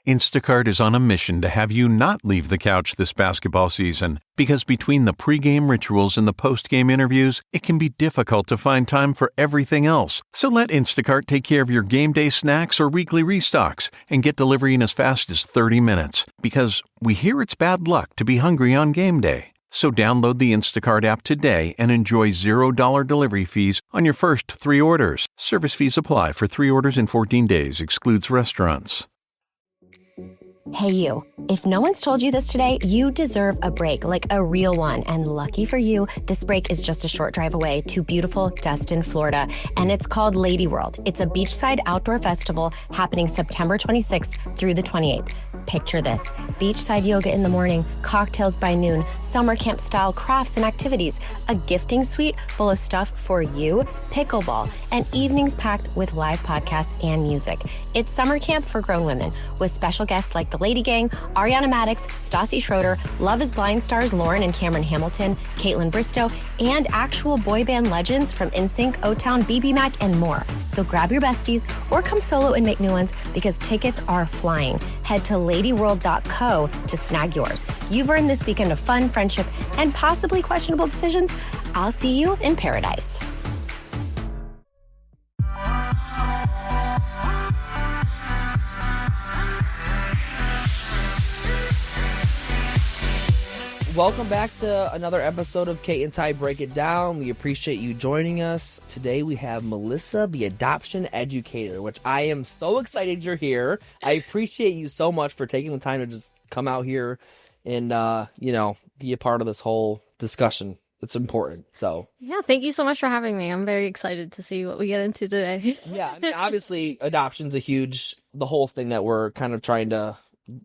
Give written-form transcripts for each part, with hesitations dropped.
Instacart is on a mission to have you not leave the couch this basketball season, because between the pregame rituals and the postgame interviews, it can be difficult to find time for everything else. So let Instacart take care of your game day snacks or weekly restocks and get delivery in as fast as 30 minutes. Because we hear it's bad luck to be hungry on game day. So download the Instacart app today and enjoy $0 delivery fees on your first 3 orders. Service fees apply for 3 orders in 14 days. Excludes restaurants. Hey you, if no one's told you this today, you deserve a break, like a real one. And lucky for you, this break is just a short drive away to beautiful Destin, Florida. And it's called Lady World. It's a beachside outdoor festival happening September 26th through the 28th. Picture this: beachside yoga in the morning, cocktails by noon, summer camp style crafts and activities, a gifting suite full of stuff for you, pickleball, and evenings packed with live podcasts and music. It's summer camp for grown women with special guests like the Lady Gang, Ariana Madix, Stassi Schroeder, Love is Blind stars Lauren and Cameron Hamilton, Caitlin Bristow, and actual boy band legends from NSYNC, O-Town, BB Mac, and more. So grab your besties or come solo and make new ones, because tickets are flying. Head to ladyworld.co to snag yours. You've earned this weekend of fun, friendship, and possibly questionable decisions. I'll see you in paradise. Welcome back to another episode of Cate Ty Break It Down. We appreciate you joining us. Today we have Melissa, the Adoption Educator, which I am so excited you're here. I appreciate you so much for taking the time to just come out here and, be a part of this whole discussion. It's important. So yeah, thank you so much for having me. I'm very excited to see what we get into today. Yeah, I mean, obviously adoption's the whole thing that we're kind of trying to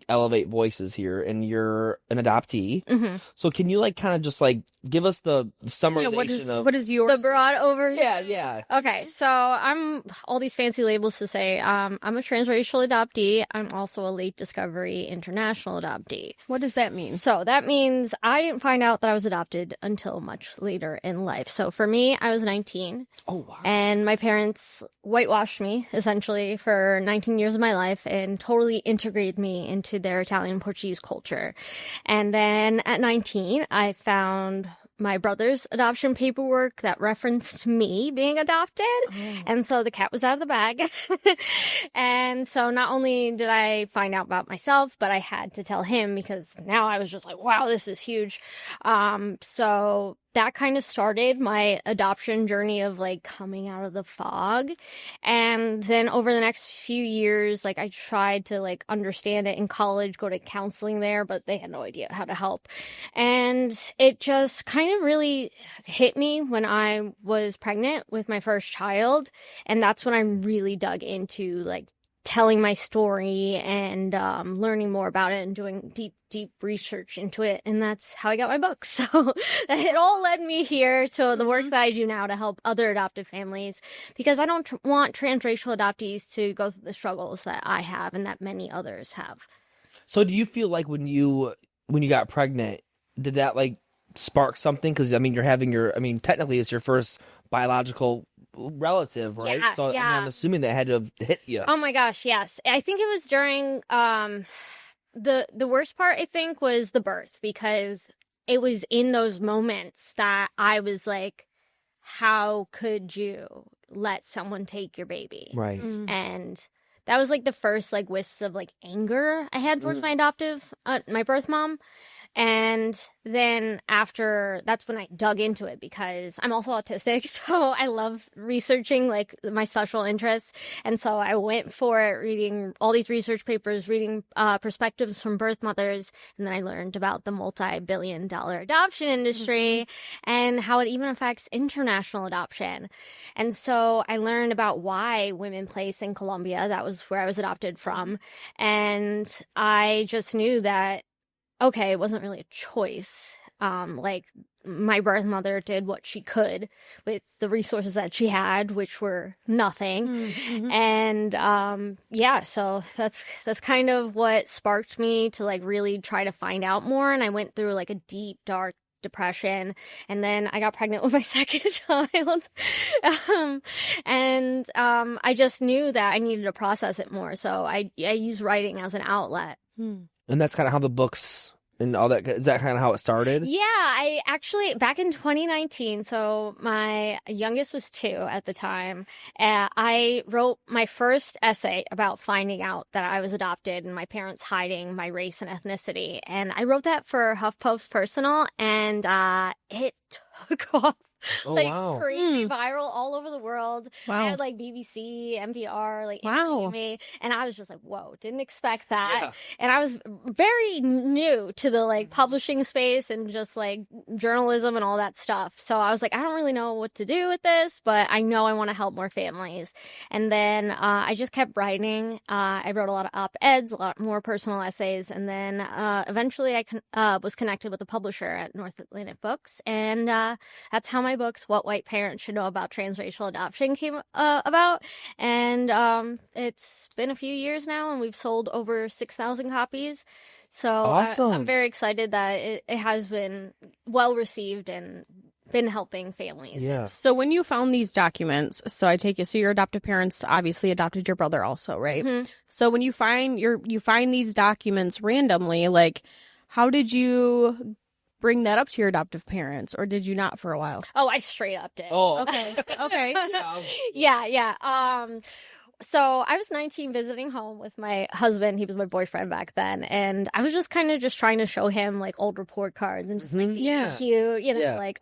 elevate voices here, and you're an adoptee. Mm-hmm. So can you kind of just give us the summarization what is yours? The broad overview? Yeah. Okay, so I'm all these fancy labels to say. I'm a transracial adoptee. I'm also a late discovery international adoptee. What does that mean? So that means I didn't find out that I was adopted until much later in life. So for me, I was 19. Oh, wow. And my parents whitewashed me, essentially, for 19 years of my life and totally integrated me into their Italian-Portuguese culture. And then at 19, I found my brother's adoption paperwork that referenced me being adopted. Oh. And so the cat was out of the bag. And so not only did I find out about myself, but I had to tell him, because now I was just like, wow, this is huge. So that kind of started my adoption journey of coming out of the fog. And then over the next few years, I tried to understand it in college, go to counseling there, but they had no idea how to help. And it just kind of really hit me when I was pregnant with my first child. And that's when I really dug into telling my story and learning more about it and doing deep research into it. And that's how I got my book. So it all led me here to the work that I do now to help other adoptive families, because I don't want transracial adoptees to go through the struggles that I have and that many others have. So do you feel like when you got pregnant, did that spark something? Because you're having technically it's your first biological relative, right? Yeah, so yeah. I'm assuming that had to have hit you. Oh my gosh, yes. I think it was during the worst part, I think, was the birth, because it was in those moments that I was like, how could you let someone take your baby? Right. Mm. And that was the first wisps of anger I had towards my birth mom. And then after, that's when I dug into it, because I'm also autistic, so I love researching my special interests. And so I went for it, reading all these research papers, reading perspectives from birth mothers. And then I learned about the multi-billion-dollar adoption industry and how it even affects international adoption. And so I learned about why women place in Colombia. That was where I was adopted from. And I just knew that, okay, it wasn't really a choice. My birth mother did what she could with the resources that she had, which were nothing. Mm-hmm. And so that's kind of what sparked me to really try to find out more. And I went through a deep, dark depression. And then I got pregnant with my second child. I just knew that I needed to process it more. So I use writing as an outlet. And that's kind of how the books and all that, is that kind of how it started? Yeah, I actually, back in 2019, so my youngest was 2 at the time, I wrote my first essay about finding out that I was adopted and my parents hiding my race and ethnicity. And I wrote that for HuffPost Personal, and it took off. Wow. Crazy viral all over the world. Wow. I had like BBC, NPR, like Wow. me, and I was just like, whoa, didn't expect that. Yeah. And I was very new to the like publishing space and just like journalism and all that stuff. So I was like, I don't really know what to do with this, but I know I want to help more families. And then I just kept writing. I wrote a lot of op-eds, a lot more personal essays, and then eventually I was connected with a publisher at North Atlantic Books, and that's how my books, What White Parents Should Know About Transracial Adoption, came about. And it's been a few years now, and we've sold over 6,000 copies. So awesome. I'm very excited that it has been well received and been helping families. Yeah. So when you found these documents, so I take it, so your adoptive parents obviously adopted your brother also, right? Mm-hmm. So when you find these documents randomly, like, how did you bring that up to your adoptive parents, or did you not for a while? Oh, I straight up did. Oh, Okay. Okay. Yeah. So I was 19 visiting home with my husband. He was my boyfriend back then. And I was just kind of just trying to show him like old report cards and just like be cute, like,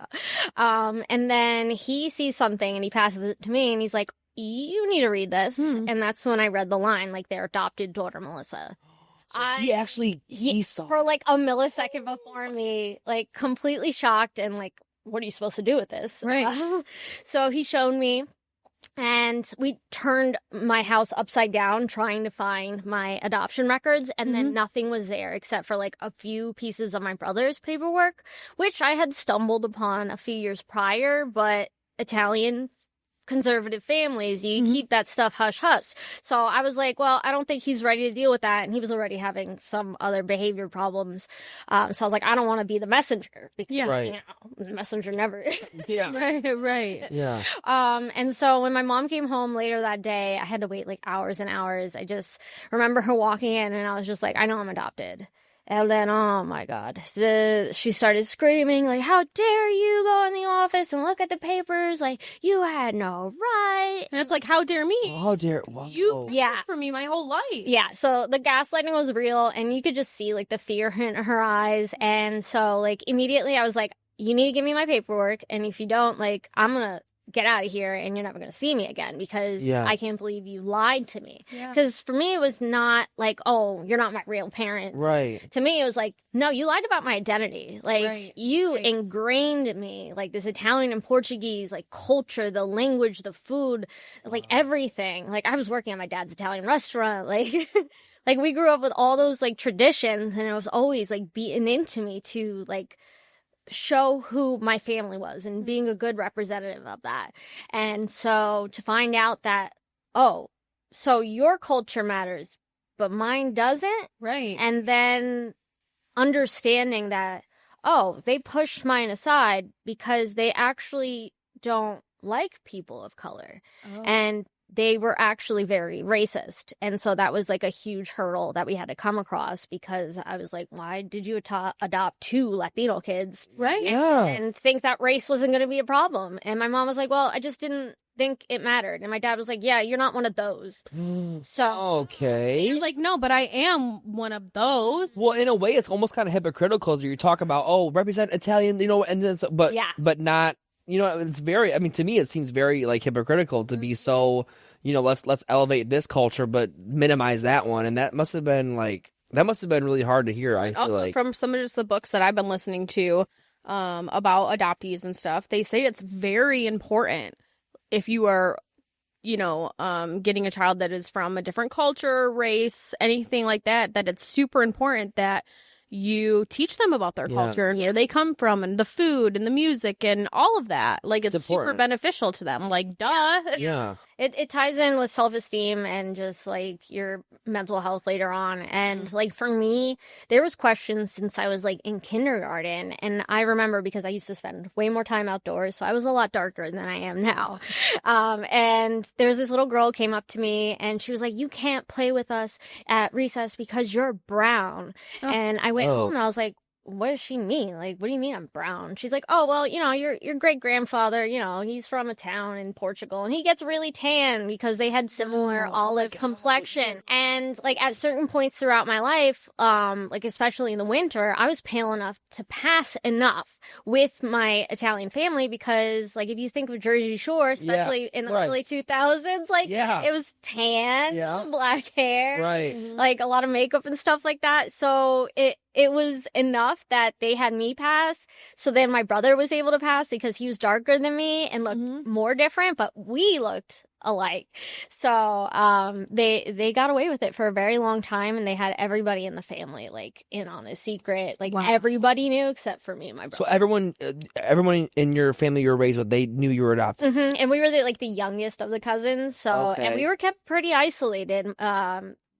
and then he sees something and he passes it to me and he's like, you need to read this. And that's when I read the line, like, their adopted daughter, Melissa. So he saw for like a millisecond before me, like completely shocked and like, what are you supposed to do with this? Right. So he showed me, and we turned my house upside down trying to find my adoption records, and then nothing was there except for like a few pieces of my brother's paperwork, which I had stumbled upon a few years prior, but Italian conservative families, you keep that stuff hush-hush. So I was like, well, I don't think he's ready to deal with that. And he was already having some other behavior problems. So I was like, I don't want to be the messenger. Because, the messenger never... Right. Yeah. And so when my mom came home later that day, I had to wait like hours and hours. I just remember her walking in and I was just like, I know I'm adopted. And then, oh my God, she started screaming, like, how dare you go in the office and look at the papers? Like, you had no right. And it's like, how dare me? How dare, wow. You cared for me my whole life. Yeah, so the gaslighting was real, and you could just see, like, the fear in her eyes. And so, like, immediately I was like, you need to give me my paperwork, and if you don't, like, I'm going to get out of here and you're never going to see me again because I can't believe you lied to me. Because for me, it was not like, oh, you're not my real parents. Right. To me, it was like, no, you lied about my identity. Like, you ingrained me, like this Italian and Portuguese, like culture, the language, the food, like everything. Like, I was working at my dad's Italian restaurant. Like, like we grew up with all those like traditions, and it was always like beaten into me to like show who my family was and being a good representative of that. And so to find out that, oh, so your culture matters, but mine doesn't. Right. And then understanding that, oh, they pushed mine aside because they actually don't like people of color. And they were actually very racist. And so that was like a huge hurdle that we had to come across, because I was like, why did you adopt 2 Latino kids? Right. And think that race wasn't going to be a problem. And my mom was like, well, I just didn't think it mattered. And my dad was like, yeah, you're not one of those. So okay. You're like, no, but I am one of those. Well, in a way, it's almost kind of hypocritical. So you talk about, oh, represent Italian, and then, but not, it's very, I mean, to me, it seems very like hypocritical to be so, let's elevate this culture, but minimize that one. And that must have been really hard to hear. I feel also like from some of just the books that I've been listening to about adoptees and stuff, they say it's very important if you are, getting a child that is from a different culture, race, anything like that, that it's super important that you teach them about their culture and where they come from and the food and the music and all of that. Like, it's super beneficial to them. Like, duh. Yeah. It ties in with self-esteem and just like your mental health later on. And like for me, there was questions since I was like in kindergarten. And I remember because I used to spend way more time outdoors. So I was a lot darker than I am now. And there was this little girl came up to me and she was like, you can't play with us at recess because you're brown. And I went home and I was like, what does she mean? Like, what do you mean I'm brown? She's like, oh, well, your great grandfather, he's from a town in Portugal and he gets really tan because they had similar olive complexion. And like at certain points throughout my life, like especially in the winter, I was pale enough to pass enough with my Italian family because like if you think of Jersey Shore, especially in the early 2000s, like it was tan, black hair, like a lot of makeup and stuff like that. So it was enough that they had me pass. So then my brother was able to pass because he was darker than me and looked more different, but we looked alike. So they got away with it for a very long time, and they had everybody in the family like in on the secret. Like everybody knew except for me and my brother. So everyone in your family you were raised with, they knew you were adopted. And we were the youngest of the cousins. So and we were kept pretty isolated.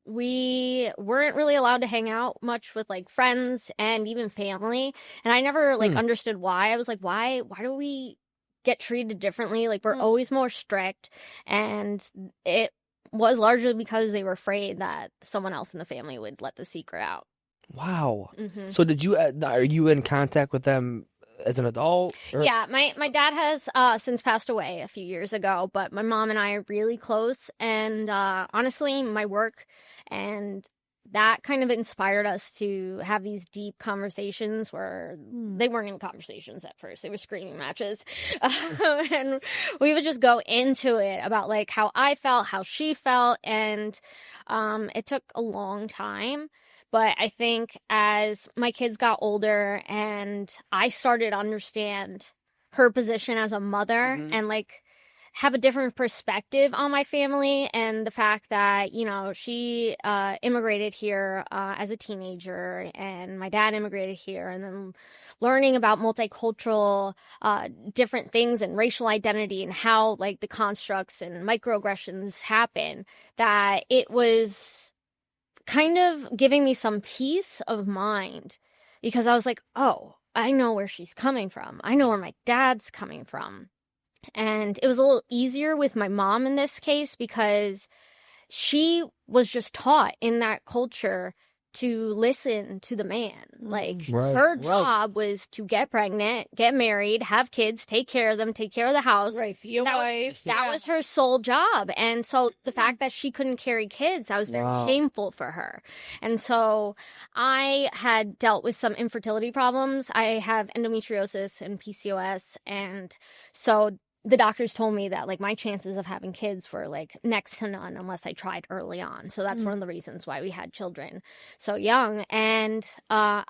We weren't really allowed to hang out much with like friends and even family. And I never like understood why. I was like, why do we get treated differently? Like we're always more strict. And it was largely because they were afraid that someone else in the family would let the secret out. Wow. So are you in contact with them as an adult? Yeah, my dad has since passed away a few years ago, but my mom and I are really close. And honestly, my work and that kind of inspired us to have these deep conversations where they weren't even conversations at first. They were screaming matches. And we would just go into it about like how I felt, how she felt. And it took a long time. But I think as my kids got older and I started to understand her position as a mother and like have a different perspective on my family and the fact that, she immigrated here as a teenager and my dad immigrated here, and then learning about multicultural different things and racial identity and how like the constructs and microaggressions happen, that it was kind of giving me some peace of mind because I was like, oh, I know where she's coming from. I know where my dad's coming from. And it was a little easier with my mom in this case because she was just taught in that culture to listen to the man. Like her job was to get pregnant, get married, have kids, take care of them, take care of the house. Be a wife. That was her sole job. And so the fact that she couldn't carry kids, that was very shameful for her. And so I had dealt with some infertility problems. I have endometriosis and PCOS. And so the doctors told me that like my chances of having kids were like next to none unless I tried early on. So that's one of the reasons why we had children so young. And at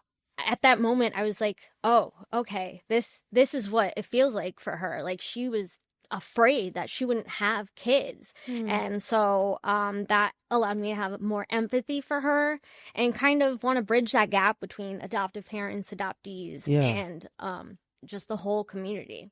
that moment I was like, oh, okay, this is what it feels like for her. Like she was afraid that she wouldn't have kids. And so that allowed me to have more empathy for her and kind of want to bridge that gap between adoptive parents, adoptees, and just the whole community.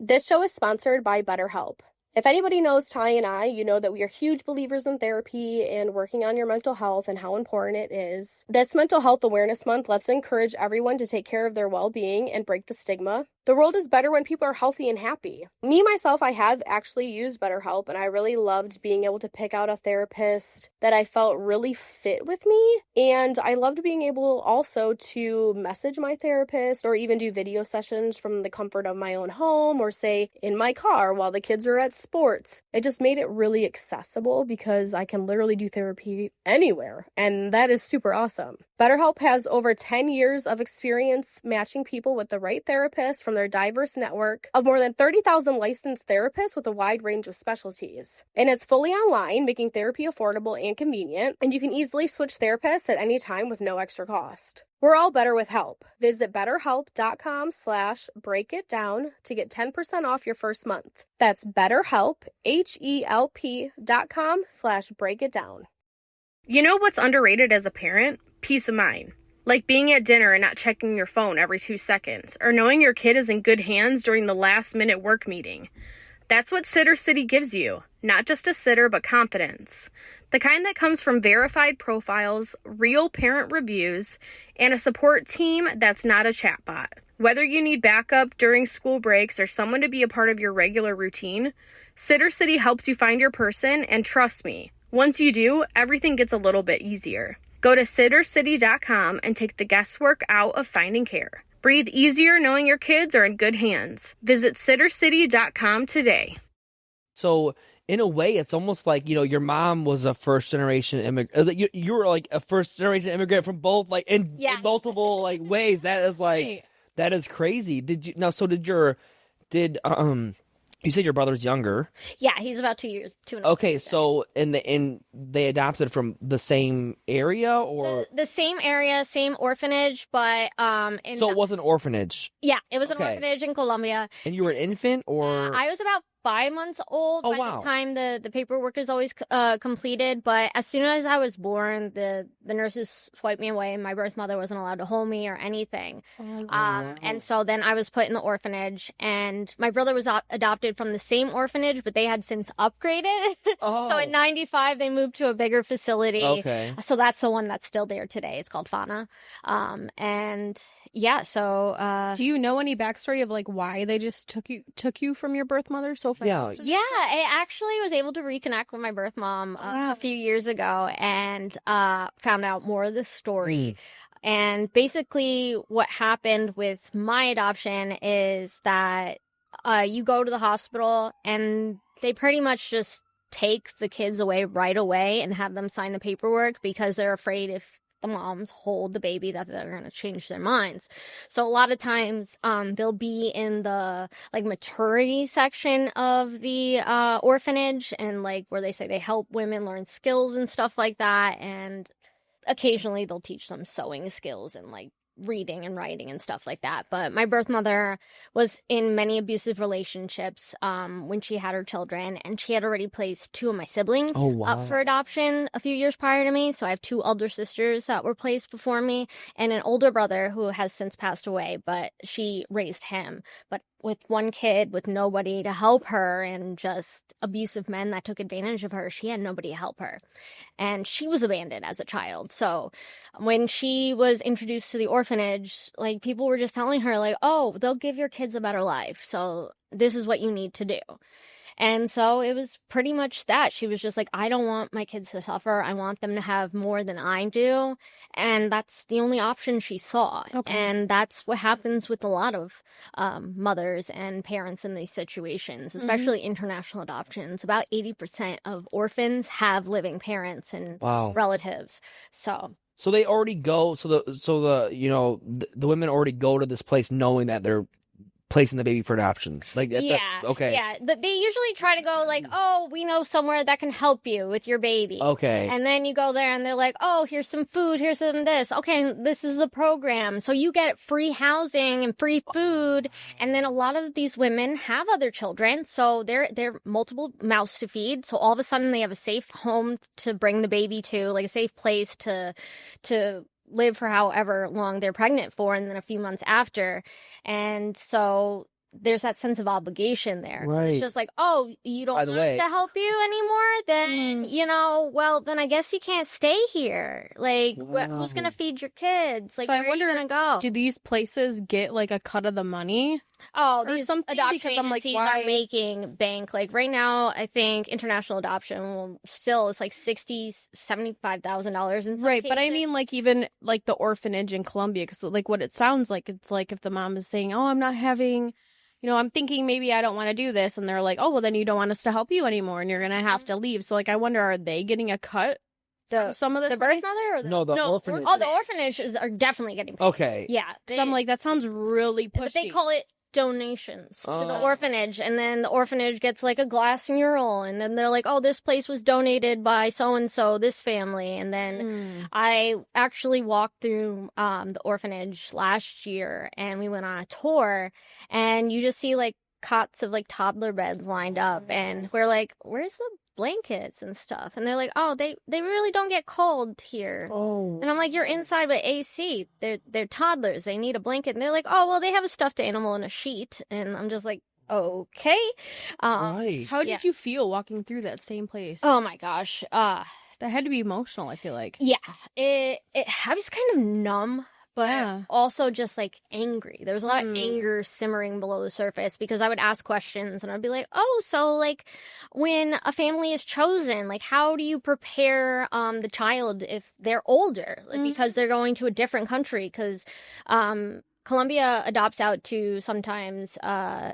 This show is sponsored by BetterHelp. If anybody knows Ty and I, you know that we are huge believers in therapy and working on your mental health and how important it is. This Mental Health Awareness Month lets encourage everyone to take care of their well-being and break the stigma. The world is better when people are healthy and happy. Me, myself, I have actually used BetterHelp, and I really loved being able to pick out a therapist that I felt really fit with me. And I loved being able also to message my therapist or even do video sessions from the comfort of my own home or say in my car while the kids are at sports. It just made it really accessible because I can literally do therapy anywhere, and that is super awesome. BetterHelp has over 10 years of experience matching people with the right therapist from their diverse network of more than 30,000 licensed therapists with a wide range of specialties. And it's fully online, making therapy affordable and convenient, and you can easily switch therapists at any time with no extra cost. We're all better with help. Visit BetterHelp.com/breakitdown to get 10% off your first month. That's BetterHelp, HELP.com/breakitdown. You know what's underrated as a parent? Peace of mind. Like being at dinner and not checking your phone every 2 seconds, or knowing your kid is in good hands during the last-minute work meeting. That's what Sitter City gives you. Not just a sitter, but confidence. The kind that comes from verified profiles, real parent reviews, and a support team that's not a chatbot. Whether you need backup during school breaks or someone to be a part of your regular routine, Sitter City helps you find your person, and trust me, once you do, everything gets a little bit easier. Go to sittercity.com and take the guesswork out of finding care. Breathe easier knowing your kids are in good hands. Visit sittercity.com today. So in a way, it's almost like, your mom was a first-generation immigrant. You were like a first-generation immigrant from both, like, in multiple, like, ways. That is, like, that is crazy. You said your brother's younger. Yeah, he's about 2 years, 2.5 years. Okay, so they adopted from the same area, or the same area, same orphanage, but so it was an orphanage. Yeah, it was an orphanage in Colombia. And you were an infant, or I was about 5 months old by the time the paperwork is always completed. But as soon as I was born, the nurses swiped me away, and my birth mother wasn't allowed to hold me or anything. And so then I was put in the orphanage, and my brother was adopted from the same orphanage, but they had since upgraded. So in 95, they moved to a bigger facility. Okay. So that's the one that's still there today. It's called Fana. And yeah, so do you know any backstory of like why they just took you from your birth mother so fast? Yeah, I actually was able to reconnect with my birth mom a few years ago and found out more of the story. And basically what happened with my adoption is that you go to the hospital and they pretty much just take the kids away right away and have them sign the paperwork because they're afraid if the moms hold the baby that they're going to change their minds. So a lot of times they'll be in the like maternity section of the orphanage, and like where they say they help women learn skills and stuff like that, and occasionally they'll teach them sewing skills and like reading and writing and stuff like that. But my birth mother was in many abusive relationships when she had her children, and she had already placed 2 of my siblings up for adoption a few years prior to me. So I have 2 older sisters that were placed before me, and an older brother who has since passed away, but she raised him. But with 1 kid, with nobody to help her, and just abusive men that took advantage of her, she had nobody to help her. And she was abandoned as a child. So when she was introduced to the orphanage, like people were just telling her like, oh, they'll give your kids a better life. So this is what you need to do. And so it was pretty much that. She was just like, I don't want my kids to suffer. I want them to have more than I do. And that's the only option she saw. Okay. And that's what happens with a lot of mothers and parents in these situations, especially international adoptions. About 80% of orphans have living parents and relatives. So they already go. So the women already go to this place knowing that they're placing the baby for adoption. Like they usually try to go like, oh, we know somewhere that can help you with your baby. Okay. And then you go there and they're like, oh, here's some food, here's some this. Okay, this is the program. So you get free housing and free food. And then a lot of these women have other children, so they're multiple mouths to feed. So all of a sudden they have a safe home to bring the baby to, like a safe place to live for however long they're pregnant for, and then a few months after. And so there's that sense of obligation there. Right. It's just like, oh, you don't want us to help you anymore? Then, then I guess you can't stay here. Like, who's going to feed your kids? Like, so where are you going to go? Do these places get, like, a cut of the money? Oh, these adoption agencies are making bank. Like, right now, I think international adoption will still, it's like $60,000, $75,000 in some cases. Right, but I mean, like, even, like, the orphanage in Colombia, because, like, what it sounds like, it's like if the mom is saying, oh, I'm not having... I'm thinking maybe I don't want to do this. And they're like, oh, well, then you don't want us to help you anymore and you're going to have to leave. So, like, I wonder, are they getting a cut? Some of this? The birth mother? Or the orphanage. Oh, the orphanages are definitely getting paid. Okay. Yeah. I'm like, that sounds really pushy. But they call it donations to the orphanage, and then the orphanage gets like a glass mural, and then they're like, oh, this place was donated by so-and-so, this family. And then I actually walked through the orphanage last year, and we went on a tour, and you just see like cots of like toddler beds lined up, and we're like, where's the blankets and stuff? And they're like, oh, they really don't get cold here. And I'm like, you're inside with AC. They're toddlers, they need a blanket. And they're like, oh, well, they have a stuffed animal in a sheet. And I'm just like, okay. Right. How did you feel walking through that same place? Oh my gosh. That had to be emotional, I feel like. Yeah. I was kind of numb, but also just like angry. There was a lot of anger simmering below the surface because I would ask questions and I'd be like, oh, so like when a family is chosen, like how do you prepare the child if they're older? Like, because they're going to a different country, because Colombia adopts out to sometimes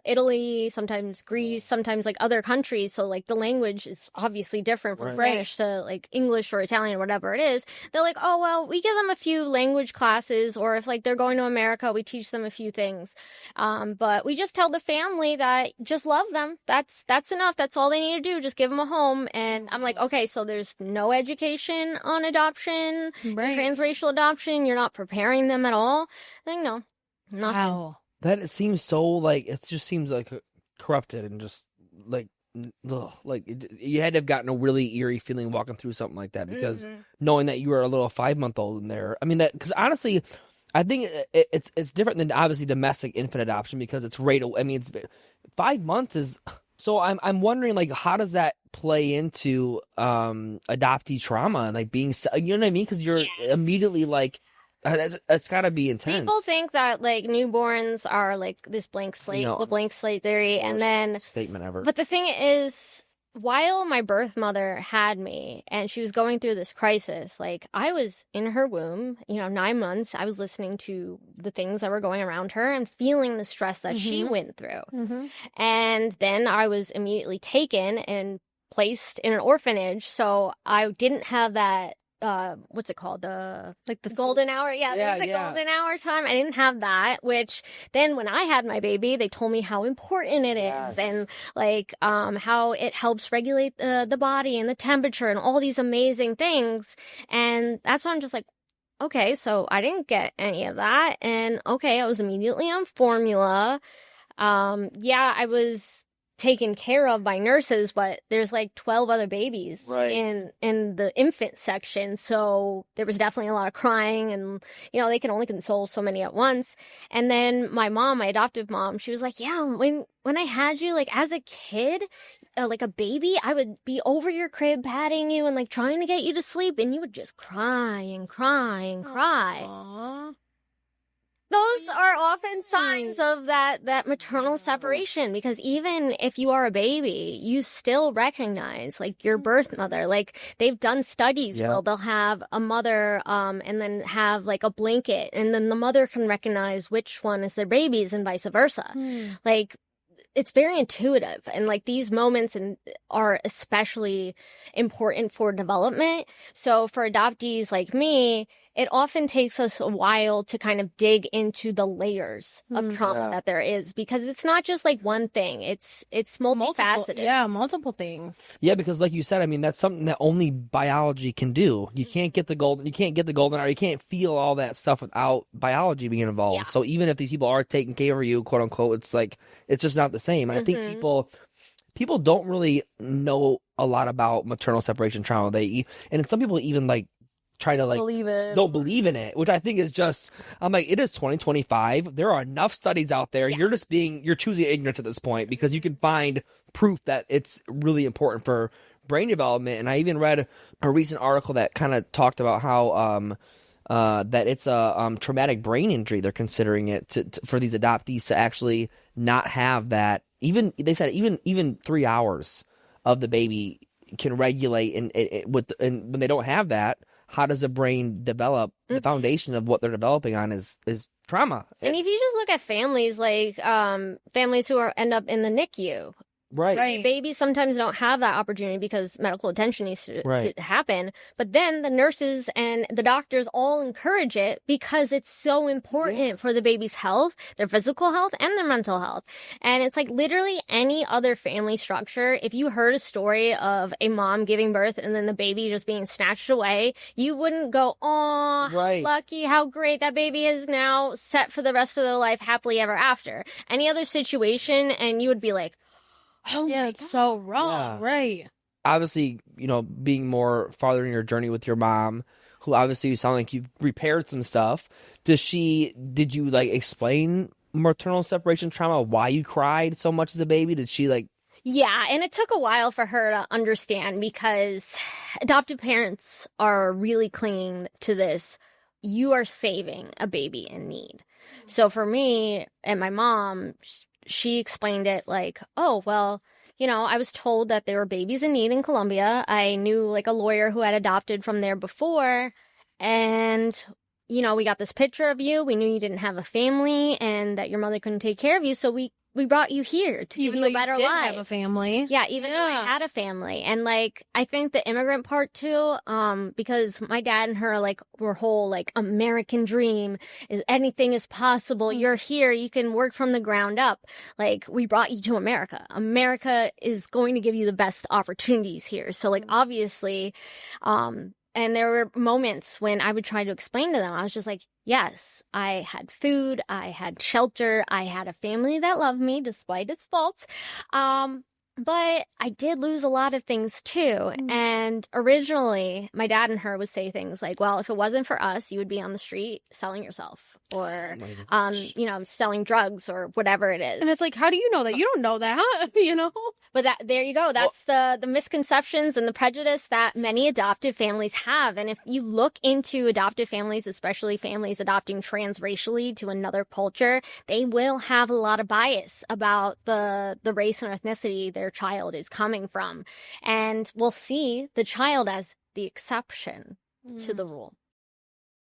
Italy, sometimes Greece, sometimes like other countries. So like the language is obviously different from French to like English or Italian or whatever it is. They're like, oh, well, we give them a few language classes, or if like they're going to America, we teach them a few things. But we just tell the family that just love them. That's enough. That's all they need to do. Just give them a home. And I'm like, okay, so there's no education on adoption, transracial adoption. You're not preparing them at all. I think no. Nothing. Wow. That it seems so like, it just seems like corrupted and just like, ugh, like you had to have gotten a really eerie feeling walking through something like that, because knowing that you were a little 5-month-old in there. I mean, that, because honestly, I think it's different than obviously domestic infant adoption, because it's I mean, it's 5 months is. So I'm wondering, like, how does that play into adoptee trauma and like being, you know what I mean? Because you're immediately like, it's got to be intense. People think that like newborns are like this blank slate, the blank slate theory, and then statement ever. But the thing is, while my birth mother had me and she was going through this crisis, like I was in her womb, 9 months. I was listening to the things that were going around her and feeling the stress that she went through. And then I was immediately taken and placed in an orphanage. So I didn't have that. What's it called? The golden hour? Yeah, the golden hour time. I didn't have that, which then when I had my baby, they told me how important it is and like, how it helps regulate the body and the temperature and all these amazing things. And that's when I'm just like, okay, so I didn't get any of that. And okay, I was immediately on formula. I was taken care of by nurses, but there's like 12 other babies in the infant section, so there was definitely a lot of crying, and they can only console so many at once. And then my mom, my adoptive mom, she was like, yeah, when I had you, like as a kid, like a baby, I would be over your crib patting you and like trying to get you to sleep, and you would just cry and cry and cry. Aww. Those are often signs of that maternal separation, because even if you are a baby, you still recognize like your birth mother. Like they've done studies where they'll have a mother and then have like a blanket, and then the mother can recognize which one is their baby's and vice versa. Like it's very intuitive, and like these moments are especially important for development. So for adoptees like me, it often takes us a while to kind of dig into the layers of trauma that there is, because it's not just like one thing. It's multifaceted. Multiple things. Yeah, because like you said, I mean, that's something that only biology can do. You can't get the golden hour. You can't feel all that stuff without biology being involved. Yeah. So even if these people are taking care of you, quote unquote, it's like, it's just not the same. And I think people don't really know a lot about maternal separation trauma. And some people even like try to like don't believe in it, which I think is just, I'm like, it is 2025. There are enough studies out there. You're choosing ignorance at this point, because you can find proof that it's really important for brain development. And I even read a recent article that kind of talked about how that it's a traumatic brain injury. They're considering it for these adoptees to actually not have that. Even they said even 3 hours of the baby can regulate, and when they don't have that, how does the brain develop? The foundation of what they're developing on is trauma. And if you just look at families, like families who end up in the NICU, right. Babies sometimes don't have that opportunity because medical attention needs to happen. But then the nurses and the doctors all encourage it because it's so important for the baby's health, their physical health, and their mental health. And it's like literally any other family structure. If you heard a story of a mom giving birth and then the baby just being snatched away, you wouldn't go, "Oh, lucky, how great, that baby is now set for the rest of their life happily ever after." Any other situation, and you would be like, "Oh yeah, it's so wrong." Right. Obviously, being more farther in your journey with your mom, who obviously you sound like you've repaired some stuff. Did you like explain maternal separation trauma, why you cried so much as a baby? Did she like... Yeah, and it took a while for her to understand because adoptive parents are really clinging to this. You are saving a baby in need. So for me and my mom, she explained it like, oh, well, you know, I was told that there were babies in need in Colombia. I knew like a lawyer who had adopted from there before. And, you know, we got this picture of you. We knew you didn't have a family and that your mother couldn't take care of you. So we brought you here to give you a better life. Even though you didn't have a family. Yeah, even though I had a family. And, like, I think the immigrant part, too, because my dad and her, like, were whole, like, American dream, is anything is possible. You're here. You can work from the ground up. Like, we brought you to America. America is going to give you the best opportunities here. So, like, obviously, and there were moments when I would try to explain to them. I was just like, yes, I had food, I had shelter, I had a family that loved me despite its faults. But I did lose a lot of things too. And originally, my dad and her would say things like, well, if it wasn't for us, you would be on the street selling yourself or, you know, selling drugs or whatever it is. And it's like, how do you know that? You don't know that, you know? But there you go. That's the misconceptions and the prejudice that many adoptive families have. And if you look into adoptive families, especially families adopting transracially to another culture, they will have a lot of bias about the race and ethnicity their child is coming from. And we'll see the child as the exception to the rule.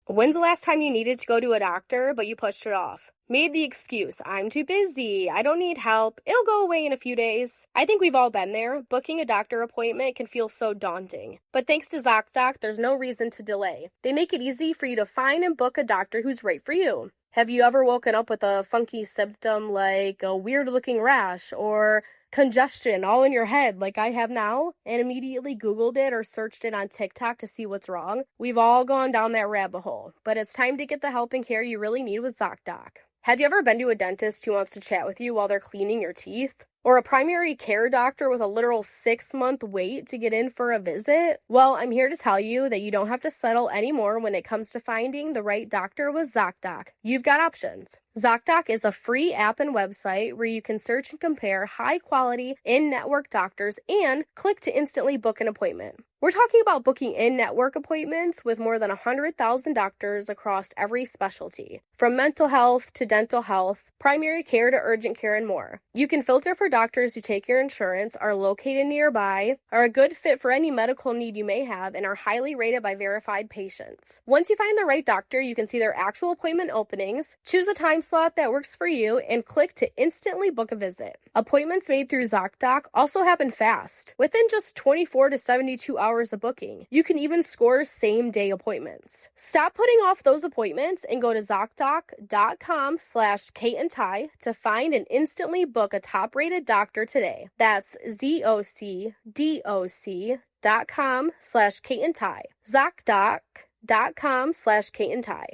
When's the last time you needed to go to a doctor, but you pushed it off? Made the excuse, I'm too busy, I don't need help, it'll go away in a few days. I think we've all been there. Booking a doctor appointment can feel so daunting. But thanks to ZocDoc, there's no reason to delay. They make it easy for you to find and book a doctor who's right for you. Have you ever woken up with a funky symptom like a weird-looking rash or congestion all in your head like I have now and immediately Googled it or searched it on TikTok to see what's wrong? We've all gone down that rabbit hole, but it's time to get the help and care you really need with ZocDoc. Have you ever been to a dentist who wants to chat with you while they're cleaning your teeth? Or a primary care doctor with a literal 6-month wait to get in for a visit? Well, I'm here to tell you that you don't have to settle anymore when it comes to finding the right doctor with ZocDoc. You've got options. ZocDoc is a free app and website where you can search and compare high-quality in-network doctors and click to instantly book an appointment. We're talking about booking in-network appointments with more than 100,000 doctors across every specialty, from mental health to dental health, primary care to urgent care, and more. You can filter for doctors who take your insurance, are located nearby, are a good fit for any medical need you may have, and are highly rated by verified patients. Once you find the right doctor, you can see their actual appointment openings, choose a time slot that works for you, and click to instantly book a visit. Appointments made through ZocDoc also happen fast, within just 24 to 72 hours of booking. You can even score same-day appointments. Stop putting off those appointments and go to ZocDoc.com/Cate and Ty to find and instantly book a top-rated doctor today. That's ZocDoc.com/Cate and Ty. ZocDoc.com/Cate and Ty.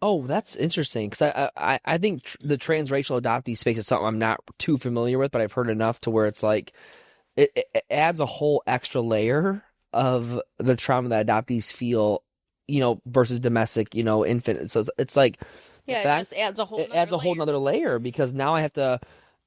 Oh, that's interesting, because I think the transracial adoptee space is something I'm not too familiar with, but I've heard enough to where it's like it adds a whole extra layer of the trauma that adoptees feel, you know, versus domestic, you know, infant. So it's like, yeah, it just adds a whole nother layer, because now I have to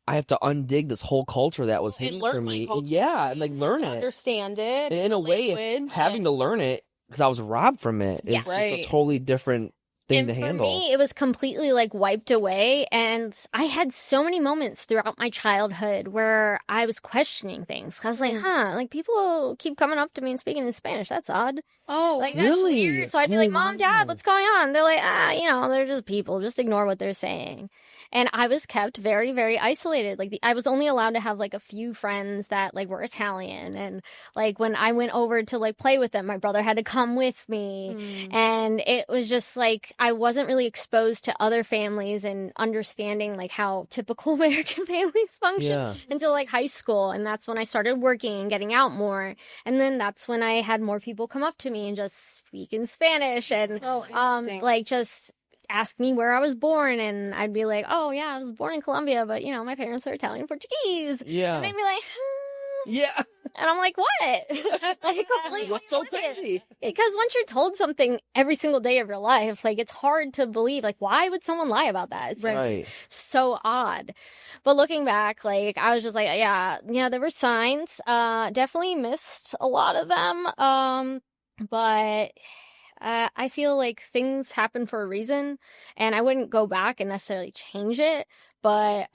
undig this whole culture that was hidden for me. Yeah, and like learn it, understand it, and in a way, having to learn it because I was robbed from it is just a totally different thing to handle. For me, it was completely like wiped away, and I had so many moments throughout my childhood where I was questioning things. I was like, like people keep coming up to me and speaking in Spanish. That's odd. Oh, like that's really? Weird. So I'd be like, Mom, Dad, what's going on? They're like, you know, they're just people. Just ignore what they're saying. And I was kept very, very isolated. Like I was only allowed to have like a few friends that like were Italian. And like when I went over to like play with them, my brother had to come with me. And it was just like, I wasn't really exposed to other families and understanding like how typical American families function until like high school. And that's when I started working and getting out more. And then that's when I had more people come up to me and just speak in Spanish and like just ask me where I was born, and I'd be like, oh yeah, I was born in Colombia, but you know, my parents are Italian-Portuguese. Yeah. And they'd be like, Yeah. And I'm like, what? Like, What's so crazy? Because once you're told something every single day of your life, like, it's hard to believe. Like, why would someone lie about that? It's Right. so odd. But looking back, like, I was just like, yeah, there were signs. Definitely missed a lot of them. But I feel like things happen for a reason, and I wouldn't go back and necessarily change it. But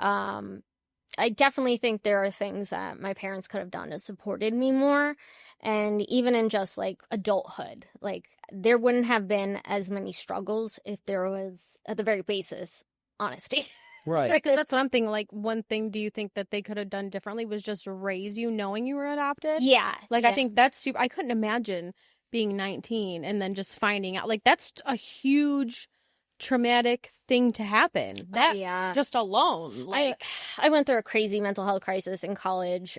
I definitely think there are things that my parents could have done to supported me more. And even in just like adulthood, like there wouldn't have been as many struggles if there was, at the very basis, honesty. Right. Because that's what I'm thinking. Like, one thing do you think that they could have done differently was just raise you knowing you were adopted? Yeah. Like, I think that's super. I couldn't imagine being 19 and then just finding out. Like, that's a huge traumatic thing to happen. That just alone. Like, I went through a crazy mental health crisis in college.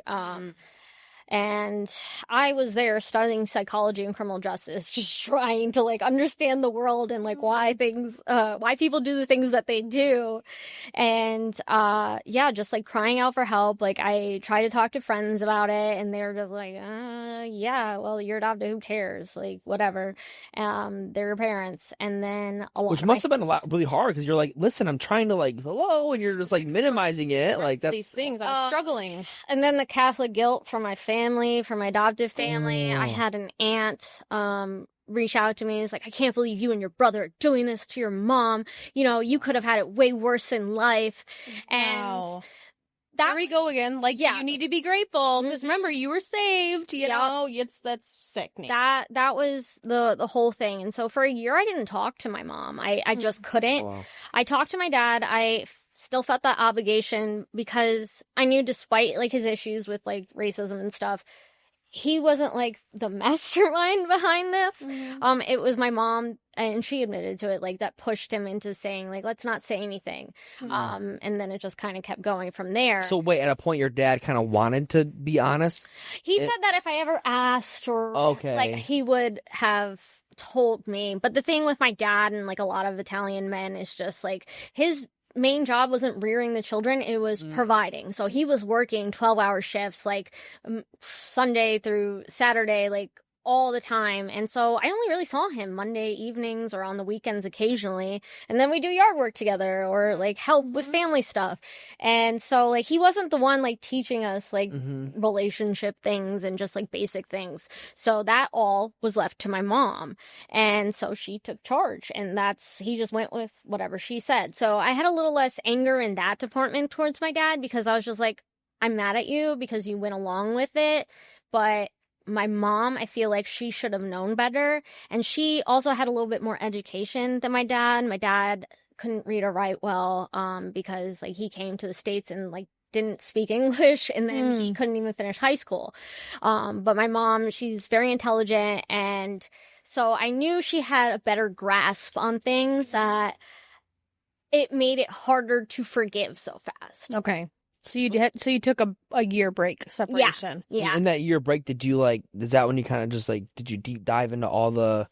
And I was there studying psychology and criminal justice, just trying to like understand the world and like why people do the things that they do. And just like crying out for help. Like I tried to talk to friends about it and they're just like, yeah, well, you're adopted, who cares? Like whatever. They're your parents. And then which must have been really hard because you're like, listen, I'm trying to like hello, and you're just like minimizing it. Like that's these things. I'm struggling. And then the Catholic guilt from my family, from my adoptive family. I had an aunt reach out to me. It's like, I can't believe you and your brother are doing this to your mom. You know, you could have had it way worse in life. Wow. And there we go again. Like, you need to be grateful because remember, you were saved. You know, that's sickening. That was the whole thing. And so for a year, I didn't talk to my mom. I just couldn't. Wow. I talked to my dad. I still felt that obligation because I knew, despite like his issues with like racism and stuff, he wasn't like the mastermind behind this. It was my mom, and she admitted to it, like that pushed him into saying like, let's not say anything. And then it just kind of kept going from there. So wait, at a point your dad kind of wanted to be honest? He said that if I ever asked or like he would have told me. But the thing with my dad and like a lot of Italian men is just like his main job wasn't rearing the children, it was providing. So he was working 12-hour shifts like Sunday through Saturday, like all the time. And so I only really saw him Monday evenings or on the weekends occasionally. And then we do yard work together or like help with family stuff. And so like he wasn't the one like teaching us like relationship things and just like basic things. So that all was left to my mom. And so she took charge, and he just went with whatever she said. So I had a little less anger in that department towards my dad because I was just like, I'm mad at you because you went along with it. But my mom, I feel like she should have known better. And she also had a little bit more education than my dad. My dad couldn't read or write well because like he came to the States and like didn't speak English, and then he couldn't even finish high school. But my mom, she's very intelligent, and so I knew she had a better grasp on things that it made it harder to forgive so fast. Okay. So you took a year break separation. Yeah. In that year break, did you like, is that when you kind of just like, did you deep dive into all the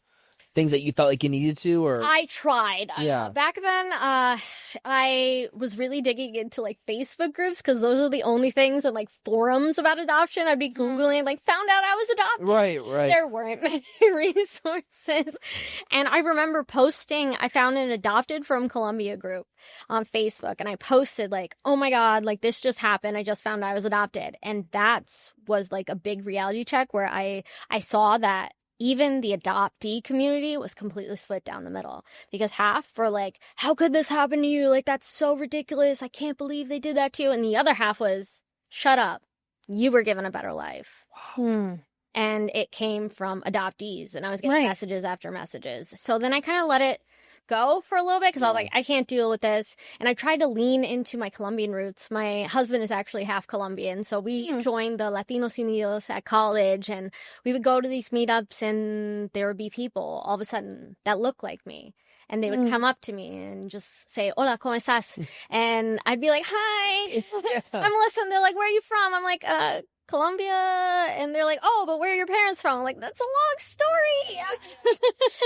things that you felt like you needed to, or? I tried. Yeah. Back then, I was really digging into like Facebook groups because those are the only things, and like forums about adoption. I'd be Googling, like, found out I was adopted. Right. There weren't many resources. And I remember posting, I found an Adopted from Colombia group on Facebook, and I posted like, oh my God, like this just happened. I just found I was adopted. And that was like a big reality check where I saw that even the adoptee community was completely split down the middle, because half were like, how could this happen to you? Like, that's so ridiculous. I can't believe they did that to you. And the other half was, shut up. You were given a better life. Wow. And it came from adoptees, and I was getting messages after messages. So then I kind of let it go for a little bit because I was like, I can't deal with this. And I tried to lean into my Colombian roots. My husband is actually half Colombian, so we joined the Latinos Unidos at college, and we would go to these meetups, and there would be people all of a sudden that looked like me. And they would come up to me and just say, hola, ¿cómo estás? And I'd be like, hi, I'm Melissa. And they're like, where are you from? I'm like, Colombia. And they're like, oh, but where are your parents from? I'm like, that's a long story.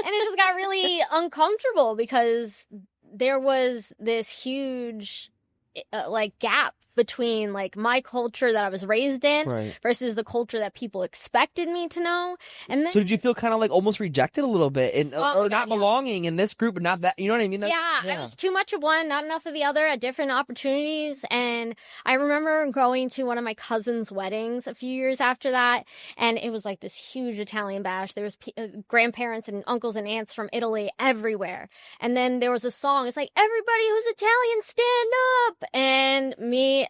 And it just got really uncomfortable because there was this huge like gap between like my culture that I was raised in versus the culture that people expected me to know. And then, so did you feel kind of like almost rejected a little bit and or not belonging in this group, but not that, you know what I mean? I was too much of one, not enough of the other at different opportunities. And I remember going to one of my cousin's weddings a few years after that, and it was like this huge Italian bash. There was grandparents and uncles and aunts from Italy everywhere. And then there was a song. It's like, everybody who's Italian, stand up. And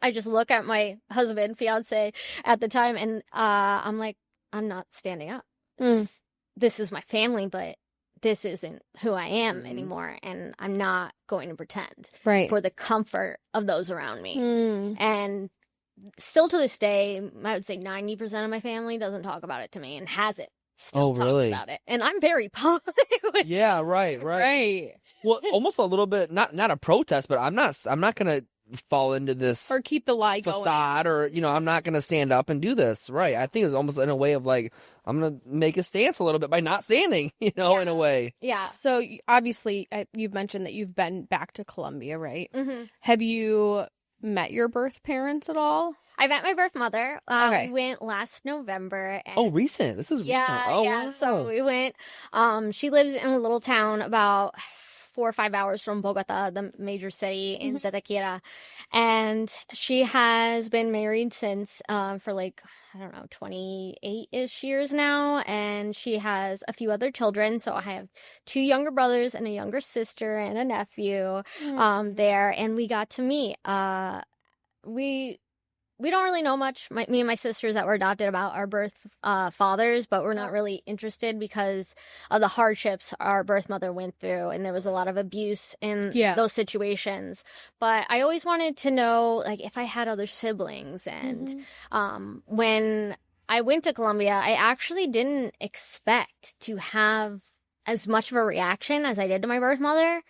I just look at my husband, fiance at the time, and I'm like, I'm not standing up. This is my family, but this isn't who I am anymore. And I'm not going to pretend for the comfort of those around me. And still to this day, I would say 90% of my family doesn't talk about it to me and hasn't still talked about it. And I'm very public with this. Right. Well, almost a little bit, not a protest, but I'm not going to fall into this or keep the lie facade going. Or, you know, I'm not going to stand up and do this. Right. I think it was almost in a way of like, I'm going to make a stance a little bit by not standing, you know, in a way. Yeah. So obviously you've mentioned that you've been back to Colombia, right? Mm-hmm. Have you met your birth parents at all? I met my birth mother. We went last November. And recent. This is recent. Oh, wow. So we went. She lives in a little town about 4 or 5 hours from Bogota, the major city in Zetequira. And she has been married since for like, I don't know, 28-ish years now. And she has a few other children. So I have 2 younger brothers and a younger sister and a nephew there. And we got to meet. We don't really know much, me and my sisters that were adopted, about our birth fathers, but we're not really interested because of the hardships our birth mother went through, and there was a lot of abuse in those situations. But I always wanted to know, like, if I had other siblings. And when I went to Colombia, I actually didn't expect to have as much of a reaction as I did to my birth mother.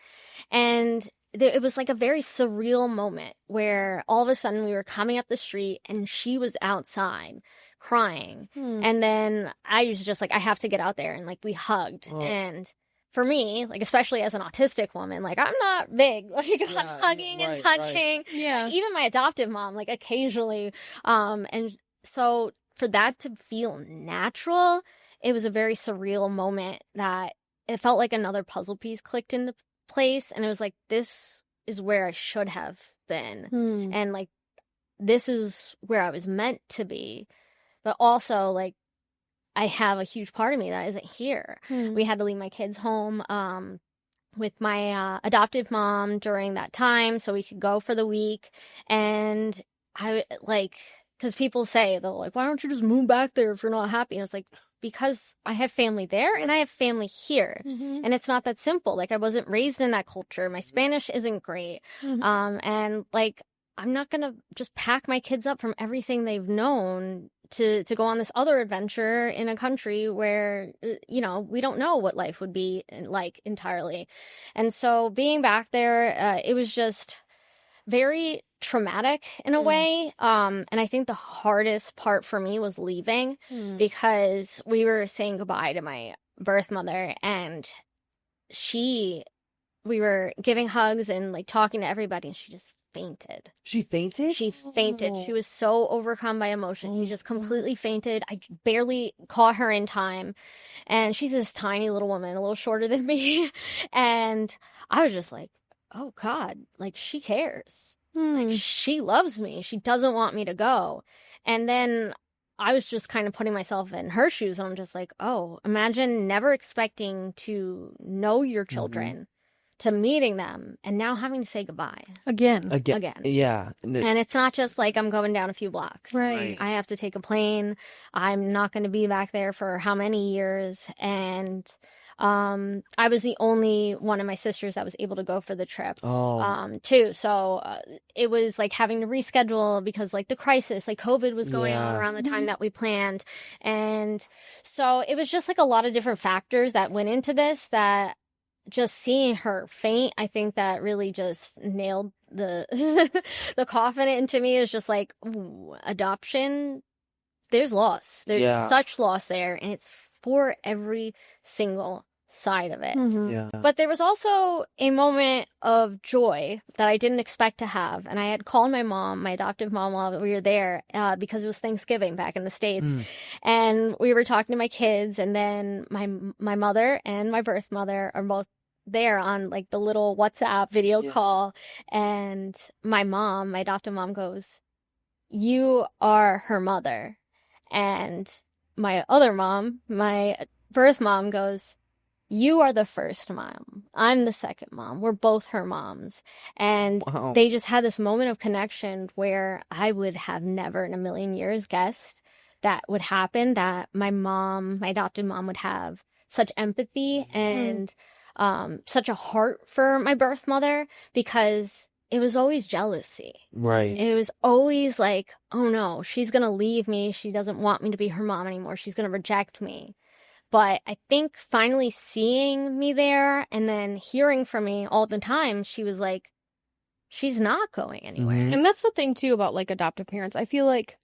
And it was like a very surreal moment where all of a sudden we were coming up the street and she was outside crying. And then I was just like, I have to get out there. And like, we hugged. And for me, like, especially as an autistic woman, like, I'm not big, like, on hugging and touching. Yeah. Even my adoptive mom, like, occasionally. And so for that to feel natural, it was a very surreal moment that it felt like another puzzle piece clicked into place, and it was like, this is where I should have been, and like, this is where I was meant to be. But also, like, I have a huge part of me that isn't here. We had to leave my kids home with my adoptive mom during that time so we could go for the week. And I, like, because people say, they're like, why don't you just move back there if you're not happy? And it's like, because I have family there and I have family here. And it's not that simple. Like, I wasn't raised in that culture. My Spanish isn't great. And like, I'm not going to just pack my kids up from everything they've known to go on this other adventure in a country where, you know, we don't know what life would be like entirely. And so being back there, it was just very traumatic in a way. And I think the hardest part for me was leaving because we were saying goodbye to my birth mother, and we were giving hugs and like talking to everybody, and she just fainted. She fainted? She fainted. She was so overcome by emotion. She just completely fainted. I barely caught her in time. And she's this tiny little woman, a little shorter than me. And I was just like, oh God, like, she cares. Like, she loves me. She doesn't want me to go. And then I was just kind of putting myself in her shoes. And I'm just like, oh, imagine never expecting to know your children, to meeting them, and now having to say goodbye. Again. Yeah. And it's not just like I'm going down a few blocks. Right. I have to take a plane. I'm not going to be back there for how many years. And I was the only one of my sisters that was able to go for the trip too. So it was like having to reschedule because like the crisis, like COVID was going on around the time that we planned. And so it was just like a lot of different factors that went into this, that just seeing her faint, I think that really just nailed the the coffin into me. Is just like, ooh, adoption, there's loss. There's such loss there, and it's for every single side of it. Yeah. But there was also a moment of joy that I didn't expect to have. And I had called my mom, my adoptive mom, while we were there because it was Thanksgiving back in the States. And we were talking to my kids. And then my mother and my birth mother are both there on like the little WhatsApp video call. And my mom, my adoptive mom, goes, "You are her mother." And my other mom, my birth mom, goes, "You are the first mom. I'm the second mom. We're both her moms." And they just had this moment of connection where I would have never in a million years guessed that would happen, that my mom, my adopted mom, would have such empathy and such a heart for my birth mother, because it was always jealousy. Right. It was always like, oh no, she's going to leave me. She doesn't want me to be her mom anymore. She's going to reject me. But I think finally seeing me there and then hearing from me all the time, she was like, she's not going anywhere. And that's the thing, too, about, like, adoptive parents. I feel like,